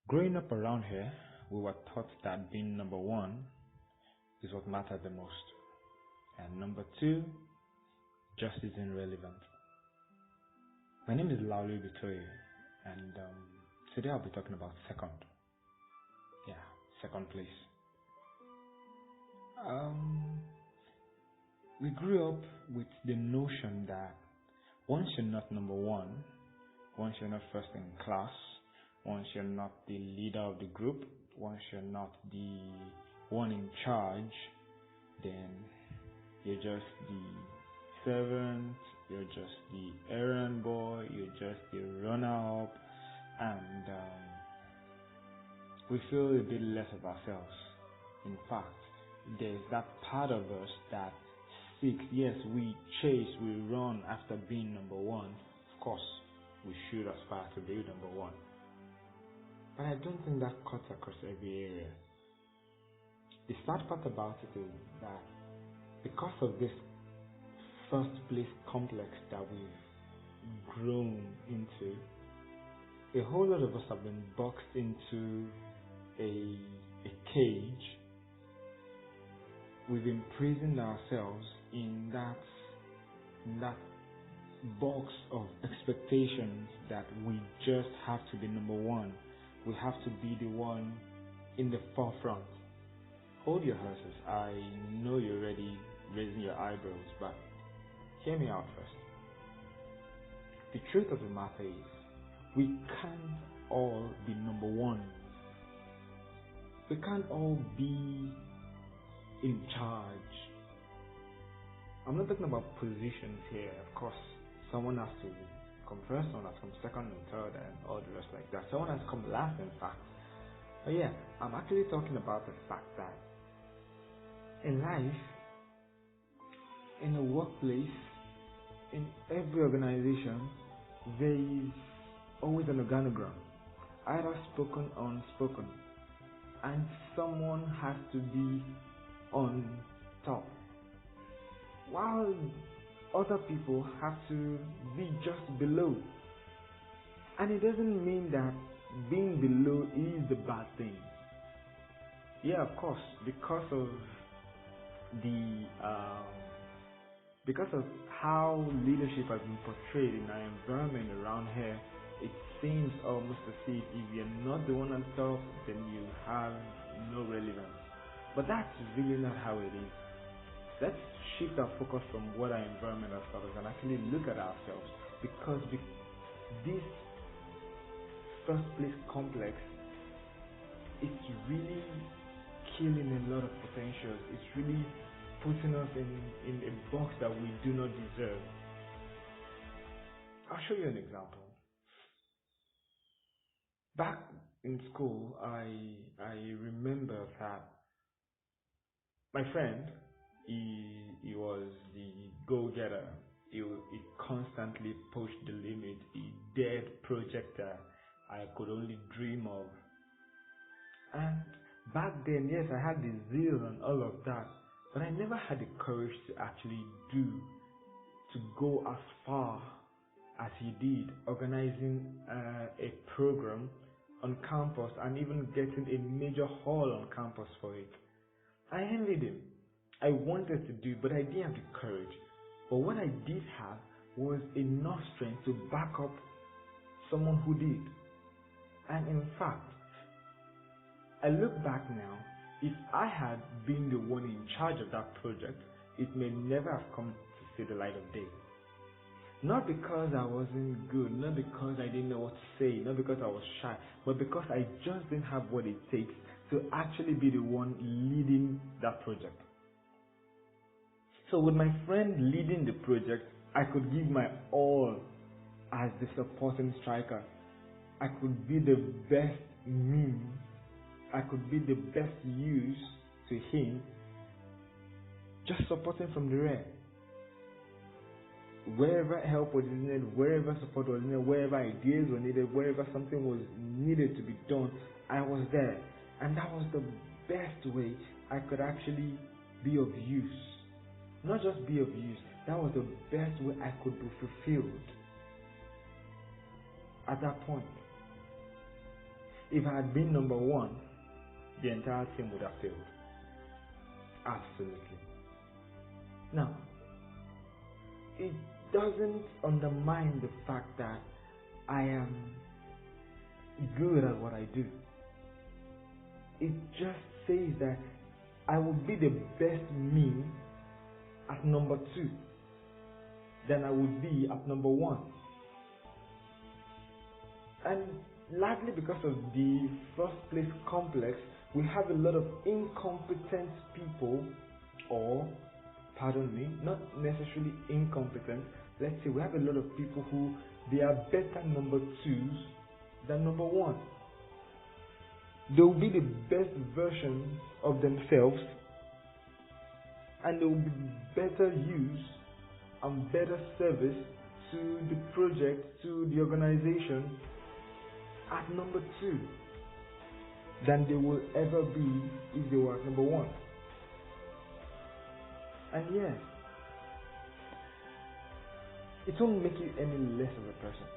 Growing up around here, we were taught that being number one is what mattered the most, and number two just isn't relevant. My name is Lauli Bitoye, and today I'll be talking about second. Yeah, second place. We grew up with the notion that once you're not number one, once you're not first in class, once you're not the leader of the group, once you're not the one in charge, then you're just the servant, you're just the errand boy, you're just the runner-up, and we feel a bit less of ourselves. In fact, there's that part of us that seeks, yes, we chase, we run after being number one. Of course, we should aspire to be number one. But I don't think that cuts across every area. The sad part about it is that because of this first place complex that we've grown into, a whole lot of us have been boxed into a cage. We've imprisoned ourselves in that box of expectations that we just have to be number one. We have to be the one in the forefront. Hold your horses. I know you're already raising your eyebrows, but hear me out first. The truth of the matter is, we can't all be number one. We can't all be in charge. I'm not talking about positions here. Of course, someone has to come first, someone has to come second and third and all the rest like that. Someone has to come last, in fact. But yeah, I'm actually talking about the fact that in life, in a workplace, in every organization, there is always an organogram, either spoken or unspoken, and someone has to be on top, while other people have to be just below. And it doesn't mean that being below is the bad thing. Yeah, of course, because of how leadership has been portrayed in our environment around here, it seems almost as if you're not the one on top, then you have no relevance. But that's really not how it is. Let's shift our focus from what our environment has taught us and actually look at ourselves, because this first place complex, it's really killing a lot of potentials. It's really putting us in a box that we do not deserve. I'll show you an example. Back in school, I remember that my friend, he was the go-getter. He constantly pushed the limit. He dared projector I could only dream of. And back then, yes, I had the zeal and all of that, but I never had the courage to actually to go as far as he did, organizing a program on campus and even getting a major hall on campus for it. I envied him. I wanted to do, but I didn't have the courage. But what I did have was enough strength to back up someone who did. And in fact, I look back now, if I had been the one in charge of that project, it may never have come to see the light of day. Not because I wasn't good, not because I didn't know what to say, not because I was shy, but because I just didn't have what it takes to actually be the one leading that project. So with my friend leading the project, I could give my all as the supporting striker. I could be the best me. I could be the best use to him, just supporting from the rear. Wherever help was needed, wherever support was needed, wherever ideas were needed, wherever something was needed to be done, I was there. And that was the best way I could actually be of use. Not just be of use, that was the best way I could be fulfilled at that point. If I had been number one, the entire team would have failed. Absolutely. Now, it doesn't undermine the fact that I am good at what I do. It just says that I will be the best me at number 2 than I would be at number 1. And largely because of the first place complex, we have a lot of incompetent people, or, pardon me, not necessarily incompetent. Let's say we have a lot of people who they are better number 2s than number 1. They will be the best version of themselves, and they will be better use and better service to the project, to the organization at number 2 than they will ever be if they were at number 1. And yes, it won't make you any less of a person.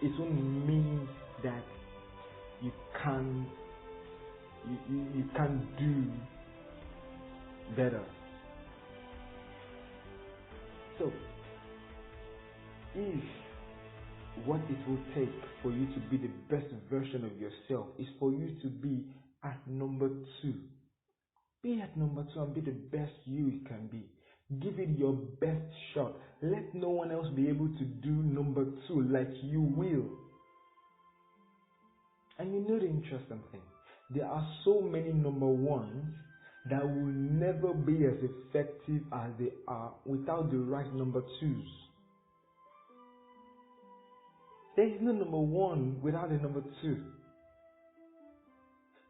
It won't mean that you can't do better. So, if what it will take for you to be the best version of yourself is for you to be at number 2, be at number 2 and be the best you can be. Give it your best shot. Let no one else be able to do number 2 like you will. And you know the interesting thing, there are so many number 1s that will never be as effective as they are without the right number 2s. There is no number 1 without a number 2.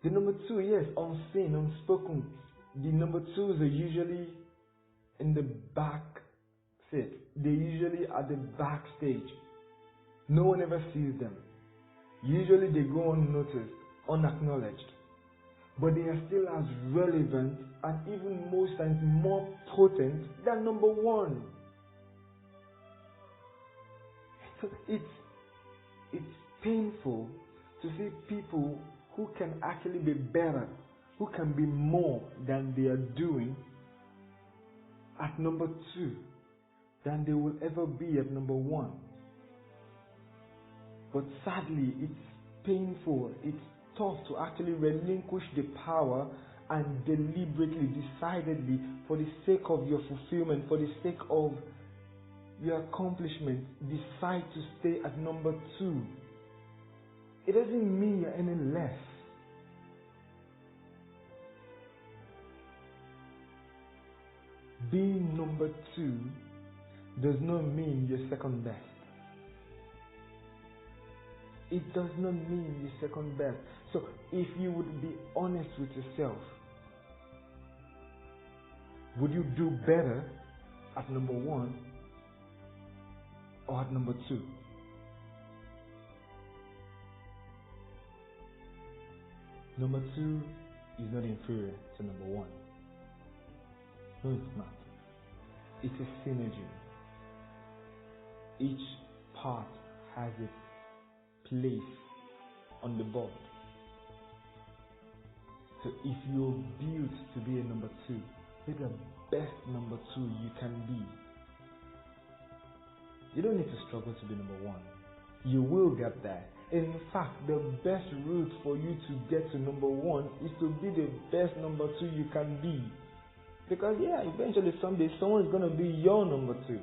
The number 2, yes, unseen, unspoken. The number 2s are usually in the back seat. They're usually at the backstage. No one ever sees them. Usually they go unnoticed, unacknowledged. But they are still as relevant and even most times more potent than number 1. So it's painful to see people who can actually be better, who can be more than they are doing at number 2 than they will ever be at number 1. But sadly, it's painful, it's tough to actually relinquish the power and deliberately, decidedly, for the sake of your fulfillment, for the sake of your accomplishment, decide to stay at number 2. It doesn't mean you're any less. Being number 2 does not mean you're second best. It does not mean you're second best. So if you would be honest with yourself, would you do better at number 1 or at number 2? Number 2 is not inferior to number 1. No, it's not. It's a synergy. Each part has a place on the board. So if you're built to be a number 2, be the best number 2 you can be. You don't need to struggle to be number 1. You will get there. In fact, the best route for you to get to number 1 is to be the best number 2 you can be. Because eventually someday someone is going to be your number 2.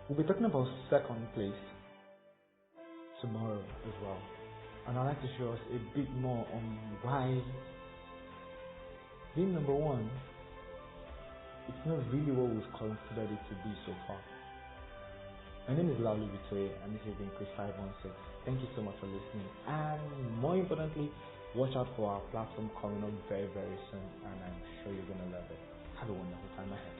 We'll be talking about second place tomorrow as well. And I'd like to show us a bit more on why being number 1, it's not really what we've considered it to be so far. My name is Laulu Victoria, and this has been Chris 516. Thank you so much for listening. And more importantly, watch out for our platform coming up very, very soon, and I'm sure you're going to love it. Have a wonderful time ahead.